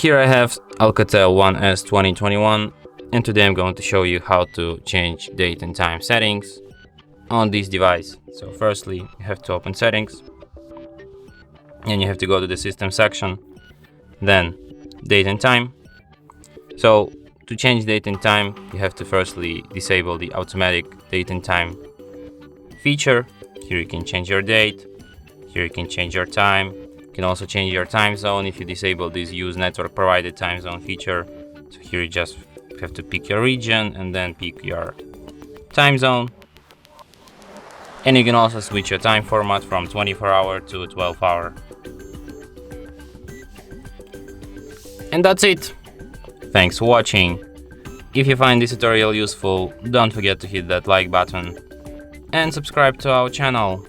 Here I have Alcatel One S 2021, and today I'm going to show you how to change date and time settings on this device. So firstly, you have to open settings, and you have to go to the system section, then date and time. So to change date and time, you have to firstly disable the automatic date and time feature. Here you can change your date, here you can change your time. You can also change your time zone if you disable this use network provided time zone feature. So here you just have to pick your region and then pick your time zone. And you can also switch your time format from 24-hour to 12-hour. And that's it. Thanks for watching. If you find this tutorial useful, don't forget to hit that like button and subscribe to our channel.